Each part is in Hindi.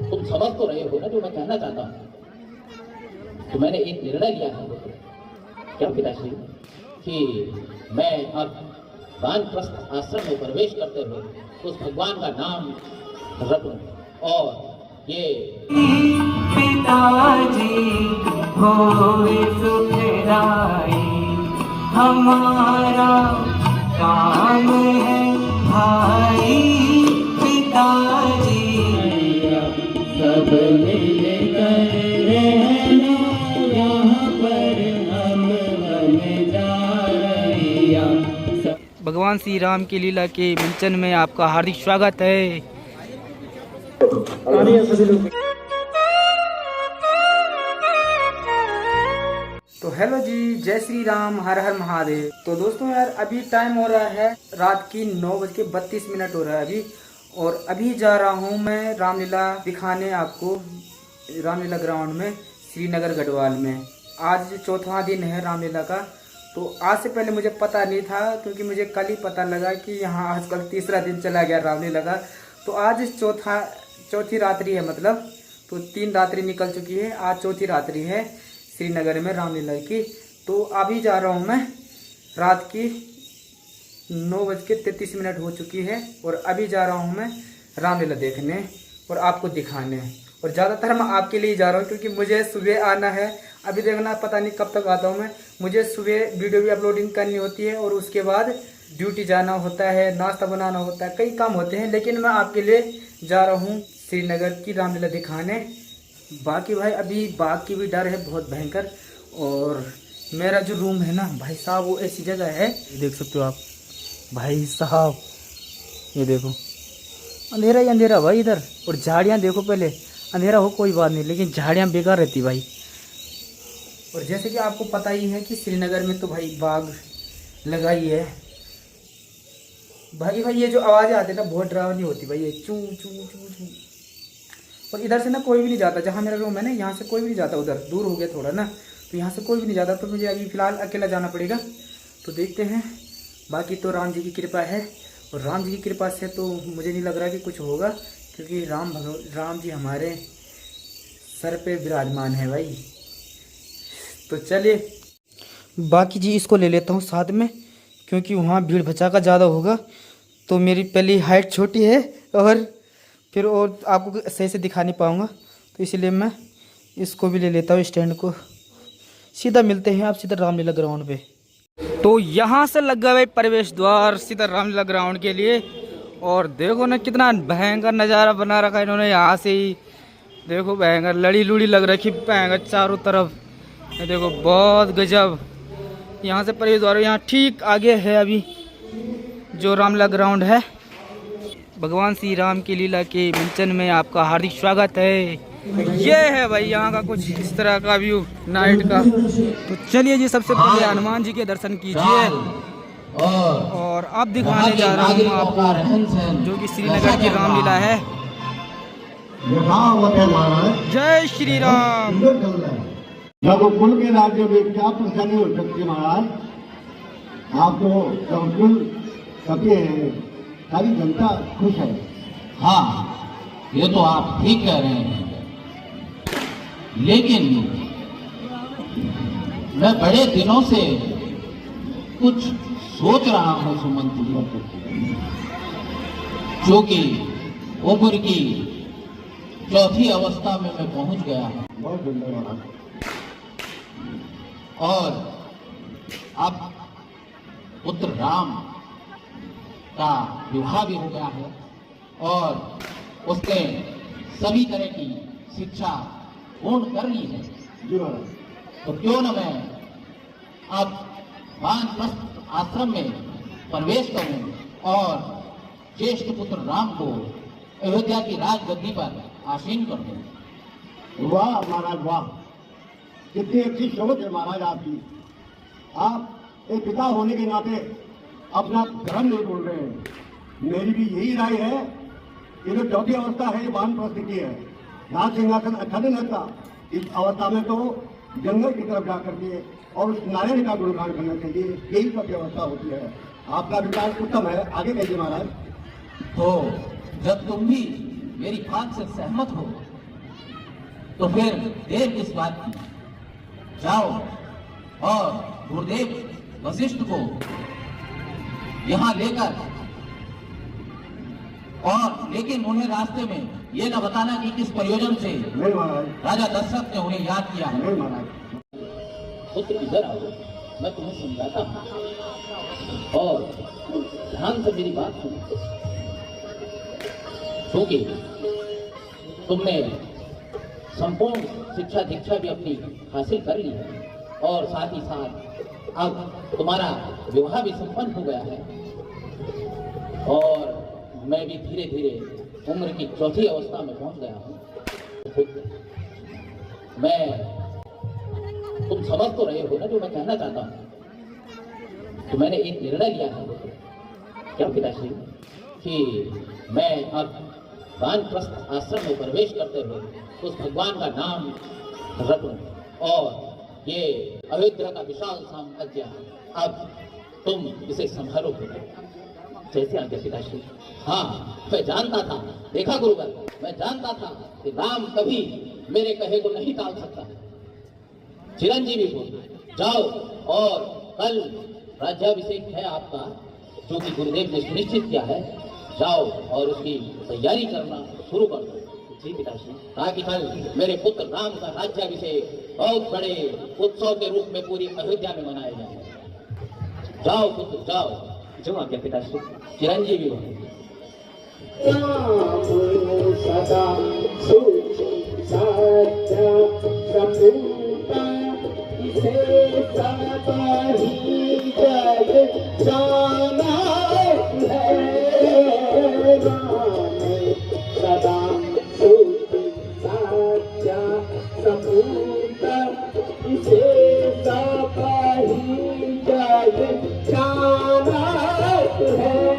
तुम समझ तो रहे हो ना जो मैं कहना चाहता हूँ। तो मैंने एक निर्णय लिया है, क्या पिताश्री, कि मैं अब वानप्रस्थ आश्रम में प्रवेश करते हुए उस भगवान का नाम रटूं और ये पिताजी होए सुखदाई, हमारा काम है भाई पिताजी, सब मिलकर रहना यहाँ पर हम जा रैया। भगवान श्री राम की लीला के मंचन में आपका हार्दिक स्वागत है। तो हेलो जी, जय श्री राम, हर हर महादेव। तो दोस्तों यार, अभी टाइम हो रहा है रात की 9:32 हो रहा है अभी, और अभी जा रहा हूँ मैं रामलीला दिखाने आपको, रामलीला ग्राउंड में, श्रीनगर गढ़वाल में। आज चौथा दिन है रामलीला का। तो आज से पहले मुझे पता नहीं था, क्योंकि मुझे कल ही पता लगा कि यहाँ आजकल तीसरा दिन चला गया रामलीला का। तो आज चौथी रात्रि है, मतलब तो 3 रात्रि निकल चुकी है, आज चौथी रात्रि है श्रीनगर में रामलीला की। तो अभी जा रहा हूँ मैं, रात की 9:33 हो चुकी है, और अभी जा रहा हूँ मैं रामलीला देखने और आपको दिखाने। और ज़्यादातर मैं आपके लिए जा रहा हूँ, क्योंकि मुझे सुबह आना है। अभी देखना पता नहीं कब तक आता हूँ मैं। मुझे सुबह वीडियो भी अपलोडिंग करनी होती है, और उसके बाद ड्यूटी जाना होता है, नाश्ता बनाना होता है, कई काम होते हैं। लेकिन मैं आपके लिए जा रहा हूँ श्रीनगर की रामलीला दिखाने। बाकी भाई अभी बाघ की भी डर है बहुत भयंकर। और मेरा जो रूम है ना भाई साहब, वो ऐसी जगह है, देख सकते हो आप भाई साहब, ये देखो अंधेरा ही अंधेरा भाई इधर। और झाड़ियाँ देखो, पहले अंधेरा हो कोई बात नहीं, लेकिन झाड़ियाँ बेकार रहती भाई। और जैसे कि आपको पता ही है कि श्रीनगर में तो भाई बाघ लगा ही है भाई। ये जो आवाज़ें आती है ना, बहुत डरावनी होती भाई, ये चू चू चू चू। और इधर से ना कोई भी नहीं जाता, जहाँ मेरा रूम है ना, यहाँ से कोई भी नहीं जाता। उधर दूर हो गया थोड़ा ना, तो यहाँ से कोई भी नहीं जाता। तो मुझे अभी फ़िलहाल अकेला जाना पड़ेगा, तो देखते हैं। बाकी तो राम जी की कृपा है, और राम जी की कृपा से तो मुझे नहीं लग रहा कि कुछ होगा, क्योंकि राम जी हमारे सर पे विराजमान है भाई। तो चलिए, बाकी जी इसको ले लेता हूँ साथ में, क्योंकि वहाँ भीड़ भचाका ज़्यादा होगा। तो मेरी पहली हाइट छोटी है, और फिर और आपको सही से दिखा नहीं पाऊँगा, तो इसलिए मैं इसको भी ले लेता हूँ स्टैंड को। सीधा मिलते हैं आप सीधा रामलीला ग्राउंड पे। तो यहाँ से लग गया भाई प्रवेश द्वार सीधा रामलीला ग्राउंड के लिए। और देखो ना कितना भयंकर नज़ारा बना रखा है इन्होंने। यहाँ से ही देखो भयंकर लड़ी लुड़ी लग रखी भयंकर चारों तरफ। ये देखो बहुत गजब। यहाँ से प्रवेश द्वार, यहाँ ठीक आगे है अभी जो रामलीला ग्राउंड है। भगवान श्री राम की लीला के मंचन में आपका हार्दिक स्वागत है। ये है भाई यहाँ का कुछ इस तरह का व्यू नाइट का। तो चलिए जी, सबसे पहले हनुमान जी के दर्शन कीजिए, और अब दिखाने जा रहा हूँ आपको जो कि श्रीनगर की रामलीला है। जय श्री राम। रघुकुल के राज्य में क्या परेशानी हो सकती है महाराज? आप तो रघुकुल सके हैं, सारी जनता खुश है। हाँ, ये तो आप ठीक कह रहे हैं, लेकिन मैं बड़े दिनों से कुछ सोच रहा हूँ सुमंत जी, जो कि उम्र की चौथी अवस्था में मैं पहुंच गया हूँ, बहुत धन्यवाद। और अब पुत्र राम का विवाह भी हो गया है, और उसने सभी तरह की शिक्षा पूर्ण कर ली है। तो क्यों न मैं अब वानप्रस्थ आश्रम में प्रवेश करूं और ज्येष्ठ पुत्र राम को अयोध्या की राजगद्दी पर आसीन कर दूं। वाह महाराज वाह, कितनी अच्छी सोच है महाराज आपकी। आप एक पिता होने के नाते अपना धर्म नहीं बोल रहे हैं। मेरी भी यही राय है, ये जो चौथी अवस्था है ये वानप्रस्थ की है। राज सिंहासन अच्छा नहीं लगता, इस अवस्था में तो जंगल की तरफ जाकर के और उस नारायण का गुणगान करना चाहिए, यही सब व्यवस्था होती है। आपका विचार उत्तम है, आगे कहिए महाराज। तो जब तुम भी मेरी बात से सहमत हो तो फिर देर किस बात की? जाओ और गुरुदेव वशिष्ठ को यहाँ लेकर, और लेकिन उन्हें रास्ते में ये न बताना कि किस प्रयोजन से नहीं महाराज, राजा दशरथ ने उन्हें याद किया है। नहीं महाराज। पुत्र इधर आओ, मैं तुम्हें समझाता हूँ और ध्यान से मेरी बात सुनो। क्योंकि तुमने संपूर्ण शिक्षा दीक्षा भी अपनी हासिल कर ली है और साथ ही साथ अब तुम्हारा विवाह भी संपन्न हो गया है और मैं भी धीरे धीरे उम्र की चौथी अवस्था में पहुंच गया हूँ। मैं, तुम समझ तो रहे हो ना जो मैं कहना चाहता हूँ। तो मैंने एक निर्णय लिया है, क्या पिताश्री, कि मैं अब वानप्रस्थ आश्रम में प्रवेश करते हुए उस भगवान का नाम रटूं और ये अयोध्या का विशाल साम्राज्य अब तुम इसे संभालोगे। जैसे आज्ञा पिताश्री। हाँ, मैं जानता था, देखा गुरुवर, मैं जानता था कि राम कभी मेरे कहे को नहीं टाल सकता। चिरंजीवी हो, जाओ और कल राज्याभिषेक है आपका, जो कि गुरुदेव ने सुनिश्चित किया है। जाओ और उसकी तैयारी करना शुरू कर दो। जी पिताश्री, ताकि कल मेरे पुत्र राम का राज्याभिषेक बहुत बड़े उत्सव के रूप में पूरी अयोध्या में मनाया जाए। जाओ पुत्र, जाओ। जो आज्ञा पिताश्री। चिरंजीवी हो। सदा सूचि साध्या सपूता इसे सताही जग जाना है। सदा सूचि साध्या सपूता इसे सताही जग जाना है।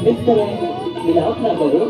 इस तरह मिलाप ना करो।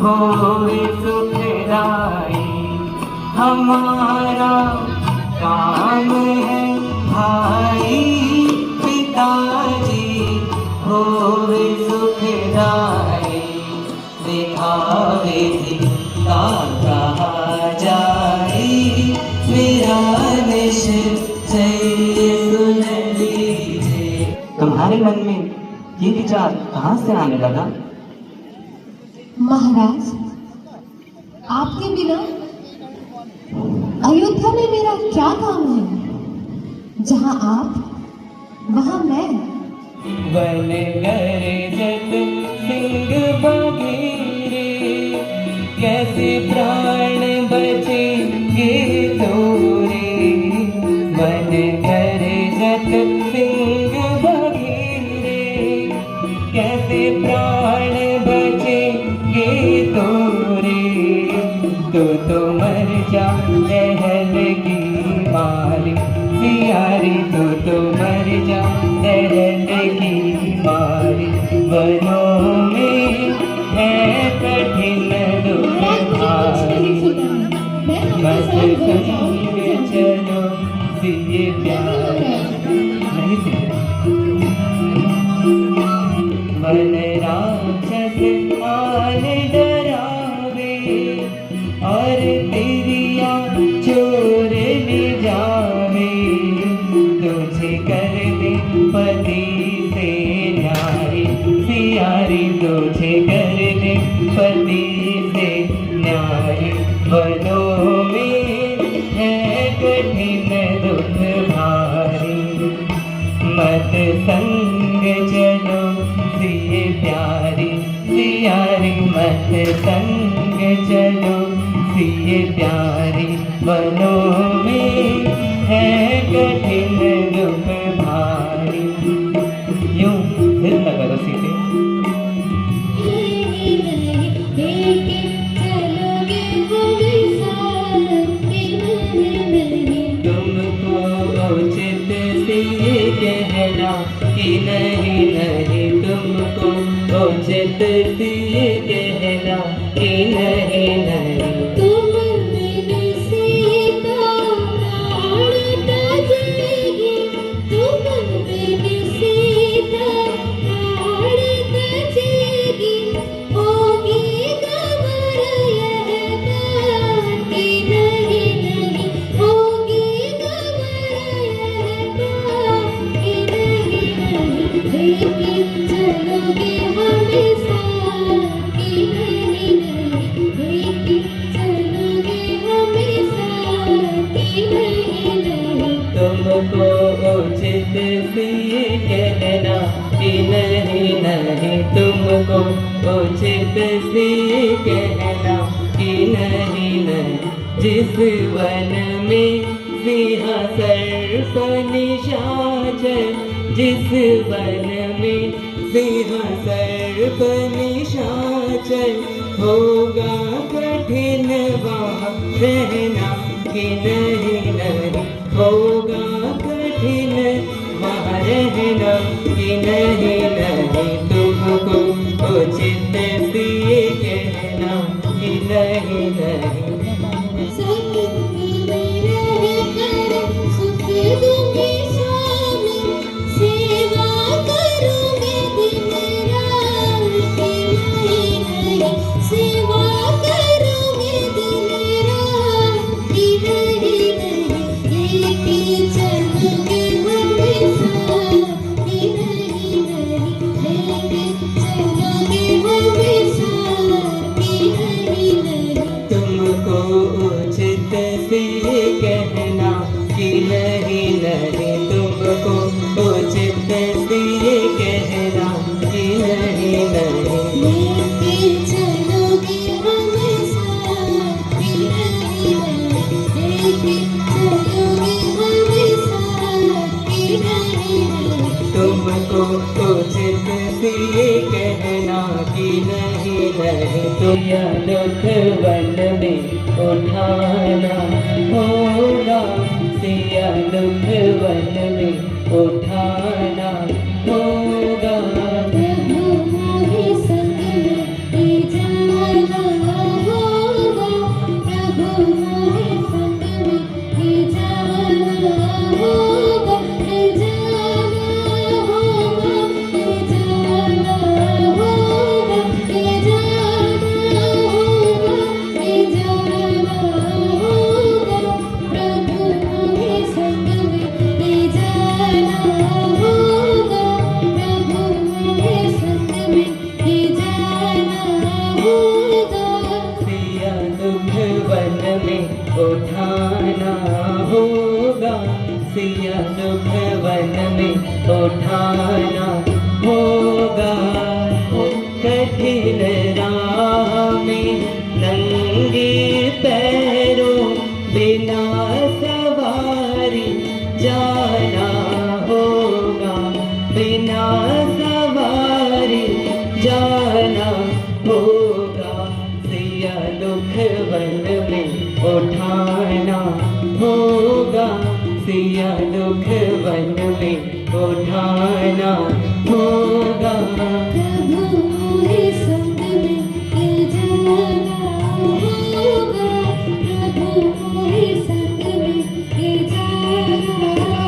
होए सुखदाई। हमारा काम है भाई पिताजी होए सुखदाई। दिखावे का कहा जाए मेरा निश्चय सुन लीजिए। तुम्हारे मन में ये विचार कहाँ से आने लगा? महाराज, आपके बिना अयोध्या में मेरा क्या काम है? जहाँ आप वहाँ मैं। वन गरजत सिंह बघेरे कैसे प्राण बचेंगे तोरे। वन गरजत सिंह बघेरे कैसे प्राण बचेंगे तोरे। तो मर जा दहल की मारी सियारी। तो मर जा दहल की मारी। वनों में है कठिन दुख भारी। मत संग चलो दिए प्यारे। नहीं वन राक्षस आन डरावे और तिरिया चोर ले जावे। तुझे कर दे पति से न्यारी सियारी। तुझे कर दे पति से न्यारी। वनों में है कठिन दुख भारी। मत संग चलो सिए प्यारी सियारी। मत संग चलो सिए प्यारी। वनों में है कठिन दुख भारी। यूं फिर न करो सीते। तुमको उचित सिए कहना कि नहीं नहीं। तुमको उचित सिए कहना कि नहीं नहीं। तुम बिन सीता प्राण तजेगी। तुम बिन सीता प्राण तजेगी। होगी गवर यह बात कि नहीं नहीं। होगी गवर यह बात कि नहीं नहीं। लेके चलोगे हमें साथ कि नहीं नहीं। लेके चलोगे हमें साथ कि नहीं नहीं। तुमको उचित सिए कहना कि नहीं नहीं। तुमको उचित सिए कहना कि नहीं नहीं। जिस वन में सिंह सर्प निशाचर। जिस वन में सिंह सर्प निशाचर। होगा कठिन वहाँ रहना कि नहीं नहीं। होगा कठिन वहाँ रहना कि नहीं नहीं। तुमको उचित सिए कहना कि नहीं नहीं। संग में रहकर सुख दूंगी स्वामी। सेवा करूंगी दिन रात कि नहीं नहीं। सेवा करूंगी दिन रात कि नहीं नहीं। लेके चलोगे हमें साथ कि नहीं नहीं। लेके चलोगे हमें साथ कि नहीं नहीं। तुमको उचित सिए कहना कि नहीं नहीं। तुमको उचित सिए कहना कि नहीं नहीं। लेके चलोगे हमें साथ कि नहीं नहीं। लेके चलोगे हमें साथ कि नहीं नहीं। तुमको उचित सिए कहना कि नहीं नहीं। तुम यह दुख वन में उठाना होगा। सिया दुख वन में उठाना होगा। प्रभु मोहे संग में ले जाना सिया दुख वन में उठाना होगा। कठिन राह में नंगे पैरों बिना सवारी जाना होगा, बिना सवारी जाना होगा। सिया दुख वन में उठाना होगा, सिया दुख वन में उठाना होगा। प्रभु मोरे संग में ले जाना होगा, प्रभु मोरे संग में ले जाना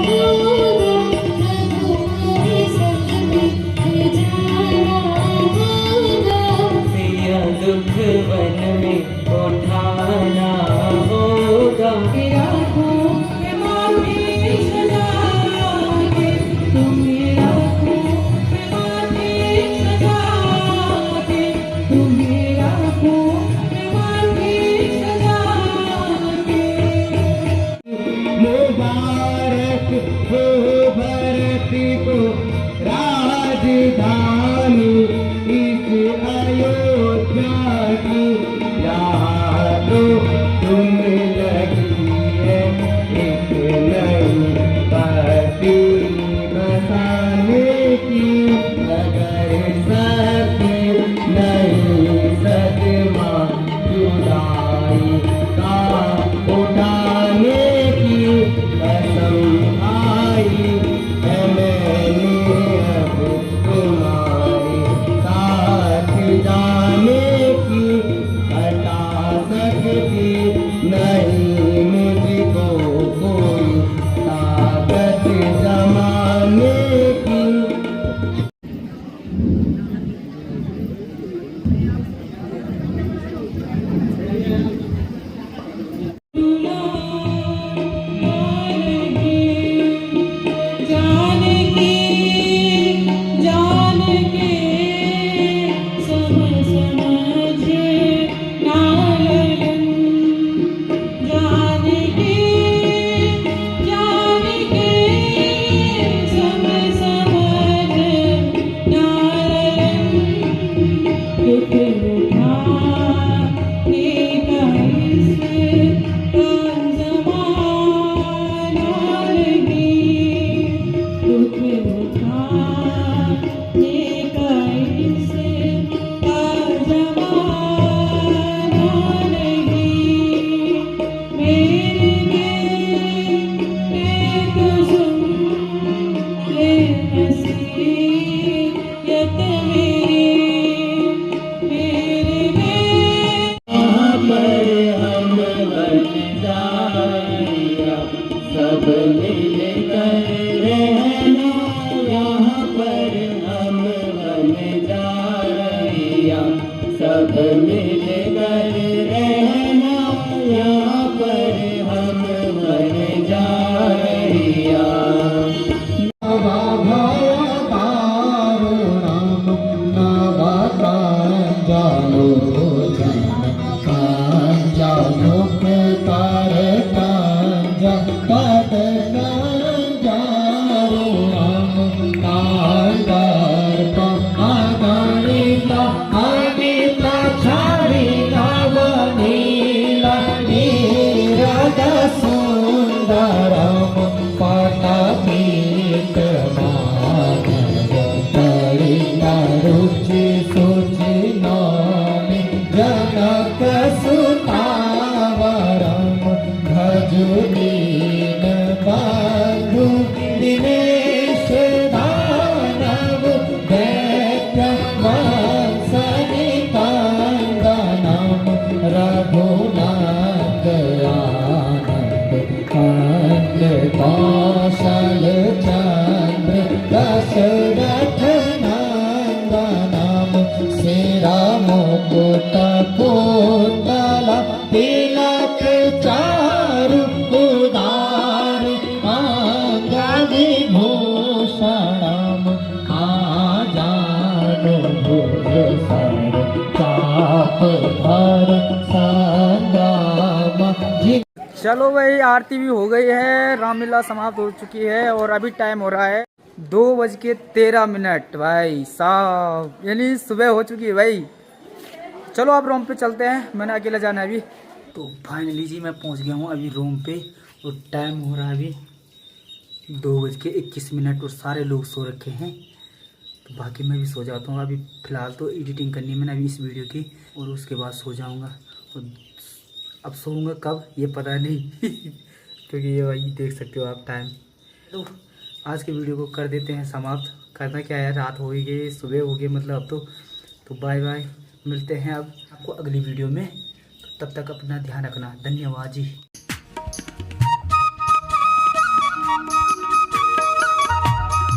होगा, प्रभु मोरे संग में ले जाना होगा। सिया दुख वन में उठाना होगा। मुबारक हो भारत को राजधानी इस अयोध्या की, यहाँ तो तुम लगी है एक नई बस्ती बसाने की। अगर सत्य नहीं सदमा जुदाई का उठाने की कसम आई है, मैंने अब तुम्हारे साथ जाने की। हटा सकती नहीं मुझको कोई ताकत जमाने की। सब मिलकर रहना, यहाँ पर हम बन जाइया। सब मिलकर रहना, यहाँ पर हम बन जाइया। नवा भया तारो नाम, नवा जानो जानो के तारे कांजा पद जारो राम कांगार का आगारिता आदिता छाड़िता वनीला नीरद सुंदरम पटापीत माधव तड़िता रुचि सुचि नामी जनक सुतावरम भजुदीन बंधु दिनेश दानव दैत्य वत्सनिकांदनम रघुनाथ आनंद कंद कौशल चंद्र दशरथ नंदनम सिरा मुकुट कुंडल तिलक चारु उदार अंगविभूषणम आजानु भुज सर चाप धर संगम। चलो भाई आरती भी हो गई है, रामलीला समाप्त हो चुकी है और अभी टाइम हो रहा है 2:13 भाई साहब, यानी सुबह हो चुकी है भाई। चलो अब रूम पे चलते हैं, मैंने अकेला जाना है अभी। तो फाइनली जी मैं पहुंच गया हूं अभी रूम पे और टाइम हो रहा है अभी 2:21 और सारे लोग सो रखे हैं। तो बाकी मैं भी सो जाता हूँ अभी। फ़िलहाल तो एडिटिंग करनी है मैंने अभी इस वीडियो की और उसके बाद सो जाऊँगा। और अब सोऊंगा कब ये पता नहीं क्योंकि ये भाई देख सकते हो आप टाइम। तो आज के वीडियो को कर देते हैं समाप्त। करना क्या है, रात हो ही गई, सुबह हो गई मतलब अब तो बाय बाय, मिलते हैं अब आपको अगली वीडियो में। तो तब तक अपना ध्यान रखना, धन्यवाद जी।